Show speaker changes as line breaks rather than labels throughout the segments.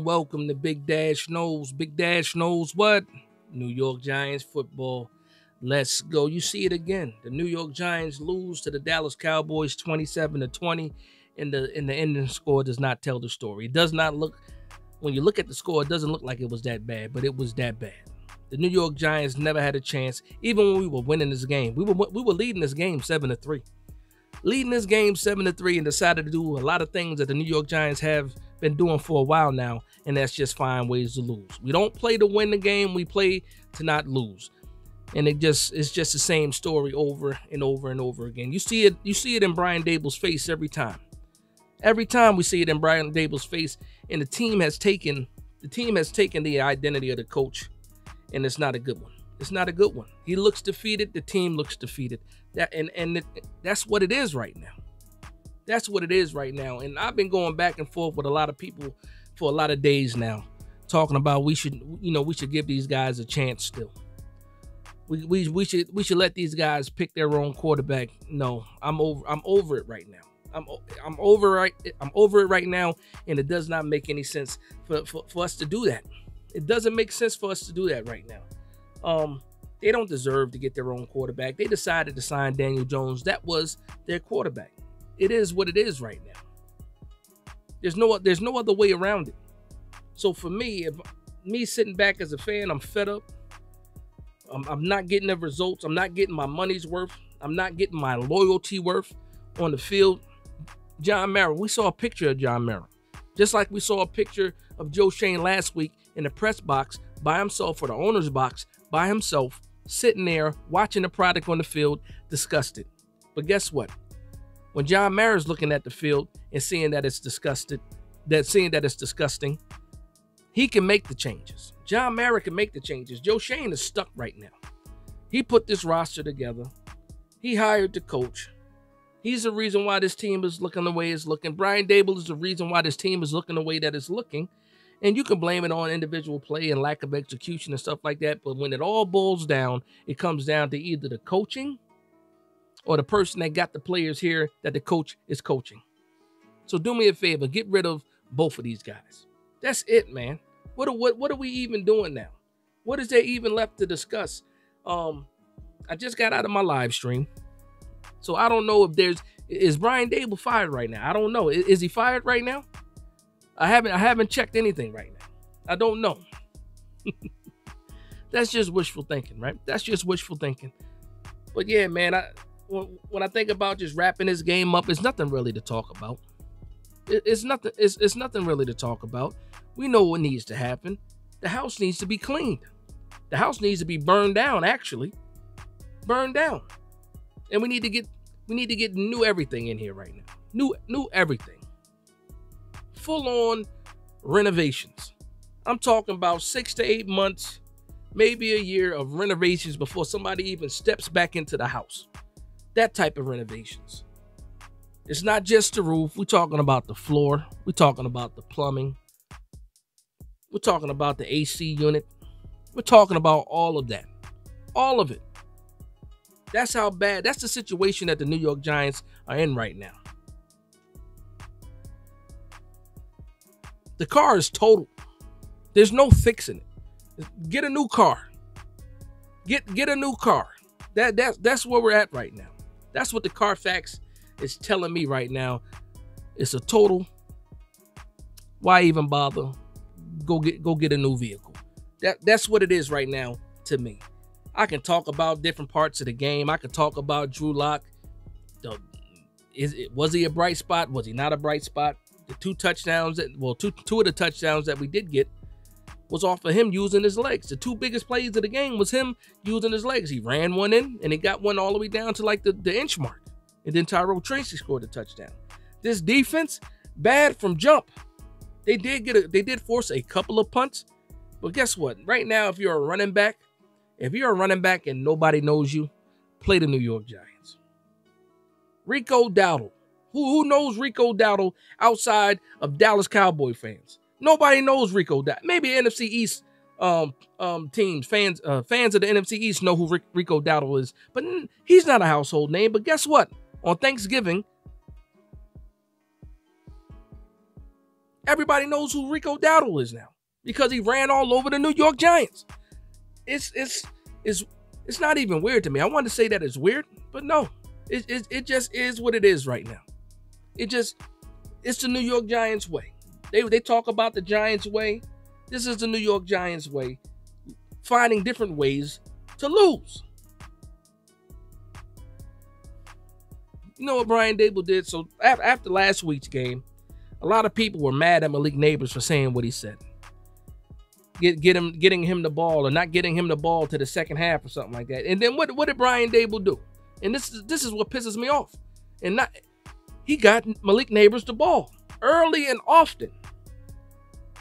welcome to Big Dash Knows. Big Dash knows what? New York Giants football. Let's go. You see it again. The New York Giants lose to the Dallas Cowboys 27-20, and the ending score does not tell the story. It does not look, when you look at the score, it doesn't look like it was that bad, but it was that bad. The New York Giants never had a chance, even when we were winning this game. We were leading this game 7-3. Leading this game 7-3 and decided to do a lot of things that the New York Giants have been doing for a while now, and that's just find ways to lose. We don't play to win the game, we play to not lose. And it's just the same story over and over and over again. You see it in Brian Daboll's face every time. Every time we see it in Brian Daboll's face, and the team has taken the identity of the coach, and it's not a good one. It's not a good one. He looks defeated, the team looks defeated. That's what it is right now. That's what it is right now. And I've been going back and forth with a lot of people for a lot of days now, talking about we should give these guys a chance still. We should let these guys pick their own quarterback. No, I'm over it right now. I'm over it right now, and it does not make any sense for us to do that. It doesn't make sense for us to do that right now. They don't deserve to get their own quarterback. They decided to sign Daniel Jones. That was their quarterback. It is what it is right now. There's no other way around it. So for me, if me sitting back as a fan, I'm fed up. I'm not getting the results. I'm not getting my money's worth. I'm not getting my loyalty worth on the field. John Mara, we saw a picture of John Mara. Just like we saw a picture of Joe Schoen last week in the press box by himself, or the owner's box by himself, sitting there watching the product on the field, disgusted. But guess what? When John Mara's looking at the field and seeing that it's disgusting, he can make the changes. John Mara can make the changes. Joe Schoen is stuck right now. He put this roster together. He hired the coach. He's the reason why this team is looking the way it's looking. Brian Daboll is the reason why this team is looking the way that it's looking. And you can blame it on individual play and lack of execution and stuff like that. But when it all boils down, it comes down to either the coaching or the person that got the players here that the coach is coaching. So do me a favor, get rid of both of these guys. That's it, man. What are we even doing now? What is there even left to discuss? I just got out of my live stream, so I don't know if is Brian Daboll fired right now? I don't know. Is he fired right now? I haven't checked anything right now. I don't know. That's just wishful thinking, right? That's just wishful thinking. But yeah, man, when I think about just wrapping this game up, it's nothing really to talk about. It's nothing really to talk about. We know what needs to happen. The house needs to be cleaned. The house needs to be burned down, actually. Burned down. And we need to get new everything in here right now. New everything. Full on renovations. I'm talking about 6 to 8 months, maybe a year of renovations before somebody even steps back into the house. That type of renovations. It's not just the roof. We're talking about the floor. We're talking about the plumbing. We're talking about the AC unit. We're talking about all of that. All of it. That's how bad. That's the situation that the New York Giants are in right now. The car is total. There's no fixing it. Get a new car. Get a new car. That's where we're at right now. That's what the Carfax is telling me right now. It's a total. Why even bother? Go get a new vehicle. That's what it is right now to me. I can talk about different parts of the game. I can talk about Drew Lock. Was he a bright spot? Was he not a bright spot? The two of the touchdowns that we did get was off of him using his legs. The two biggest plays of the game was him using his legs. He ran one in, and he got one all the way down to like the inch mark. And then Tyrell Tracy scored a touchdown. This defense, bad from jump. They did force a couple of punts, but guess what? Right now, if you're a running back and nobody knows you, play the New York Giants. Rico Dowdle. Who knows Rico Dowdle outside of Dallas Cowboy fans? Nobody knows Rico Dowdle. Maybe NFC East teams, fans of the NFC East know who Rico Dowdle is, but he's not a household name. But guess what? On Thanksgiving, Everybody knows who Rico Dowdle is now because he ran all over the New York Giants. It's not even weird to me. I wanted to say that it's weird, but no. It just is what it is right now. It's the New York Giants way. They talk about the Giants way. This is the New York Giants way. Finding different ways to lose. You know what Brian Daboll did? So after last week's game, a lot of people were mad at Malik Nabers for saying what he said. Getting him the ball or not getting him the ball to the second half or something like that. And then what did Brian Daboll do? And this is what pisses me off. He got Malik Nabers the ball early and often.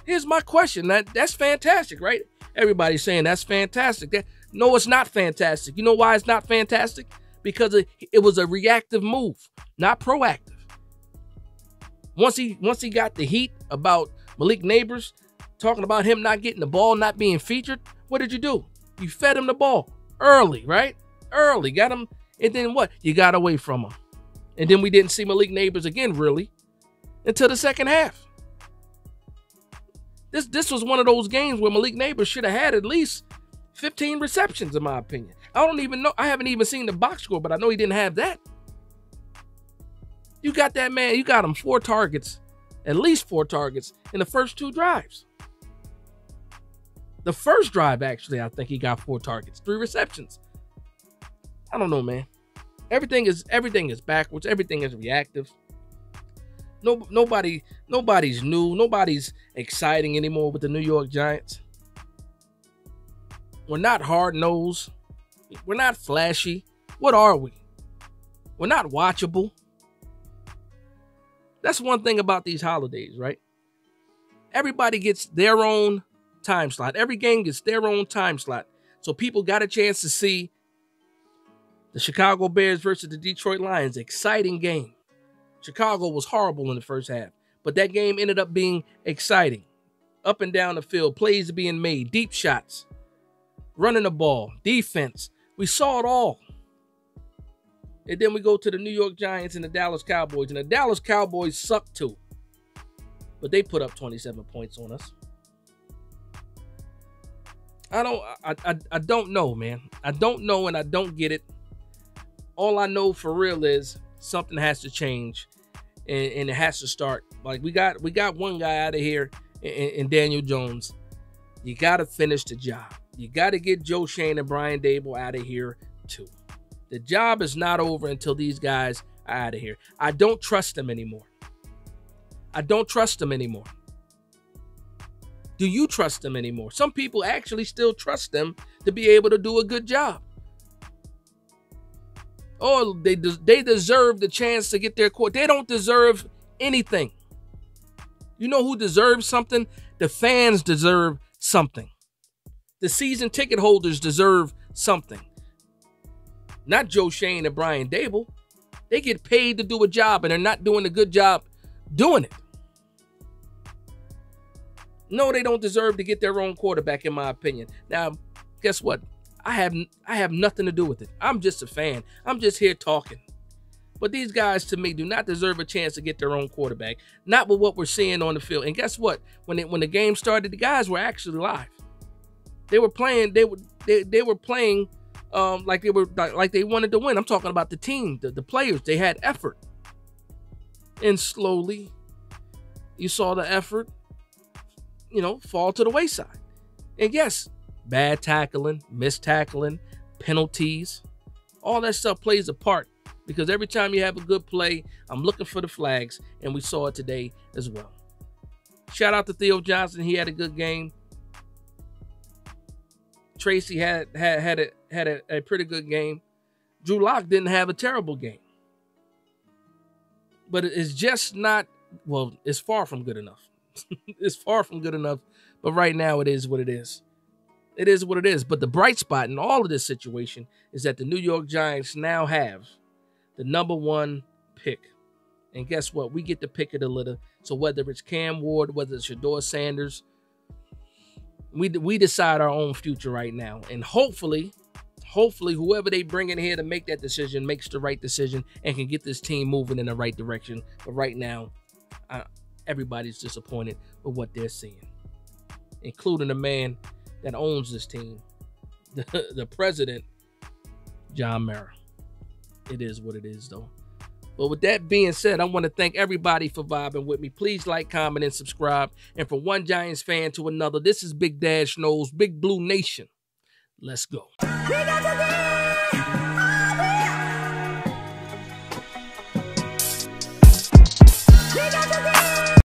Here's my question. That's fantastic, right? Everybody's saying that's fantastic. No, it's not fantastic. You know why it's not fantastic? Because it was a reactive move, not proactive. Once he got the heat about Malik Nabers, talking about him not getting the ball, not being featured, what did you do? You fed him the ball early, right? Early. Got him, and then what? You got away from him. And then we didn't see Malik Nabers again, really, until the second half. This was one of those games where Malik Nabers should have had at least 15 receptions, in my opinion. I don't even know. I haven't even seen the box score, but I know he didn't have that. You got that man. You got him 4 targets, at least 4 targets in the first 2 drives. The first drive, actually, I think he got 4 targets, 3 receptions. I don't know, man. Everything is backwards. Everything is reactive. Nobody's new. Nobody's exciting anymore with the New York Giants. We're not hard-nosed. We're not flashy. What are we? We're not watchable. That's one thing about these holidays, right? Everybody gets their own time slot. Every game gets their own time slot. So people got a chance to see the Chicago Bears versus the Detroit Lions. Exciting game. Chicago was horrible in the first half, but that game ended up being exciting. Up and down the field, plays being made, deep shots, running the ball, defense. We saw it all. And then we go to the New York Giants and the Dallas Cowboys, and the Dallas Cowboys suck too. But they put up 27 points on us. I don't know, man. I don't know, and I don't get it. All I know for real is something has to change, and it has to start. Like we got one guy out of here, and Daniel Jones. You got to finish the job. You got to get Joe Schoen and Brian Daboll out of here too. The job is not over until these guys are out of here. I don't trust them anymore. I don't trust them anymore. Do you trust them anymore? Some people actually still trust them to be able to do a good job. Oh, they deserve the chance to get their court. They don't deserve anything. You know who deserves something? The fans deserve something. The season ticket holders deserve something. Not Joe Schoen and Brian Daboll. They get paid to do a job, and they're not doing a good job doing it. No, they don't deserve to get their own quarterback, in my opinion. Now, guess what? I have nothing to do with it. I'm just a fan. I'm just here talking. But these guys, to me, do not deserve a chance to get their own quarterback. Not with what we're seeing on the field. And guess what? When the game started, the guys were actually live. They were playing. They were playing like they wanted to win. I'm talking about the team, the players. They had effort. And slowly, you saw the effort, fall to the wayside. And yes, bad tackling, missed tackling, penalties, all that stuff plays a part, because every time you have a good play, I'm looking for the flags, and we saw it today as well. Shout out to Theo Johnson. He had a good game. Tracy had a pretty good game. Drew Lock didn't have a terrible game. But it's just not, well, it's far from good enough. It's far from good enough. But right now, it is what it is. It is what it is. But the bright spot in all of this situation is that the New York Giants now have the #1 pick. And guess what? We get the pick of the litter. So whether it's Cam Ward, whether it's Shedeur Sanders, we decide our own future right now. And hopefully whoever they bring in here to make that decision makes the right decision and can get this team moving in the right direction. But right now, everybody's disappointed with what they're seeing, including the man that owns this team, the president, John Mara. It is what it is, though. But with that being said, I want to thank everybody for vibing with me. Please like, comment, and subscribe. And from one Giants fan to another, this is Big Dash Knows, Big Blue Nation. Let's go.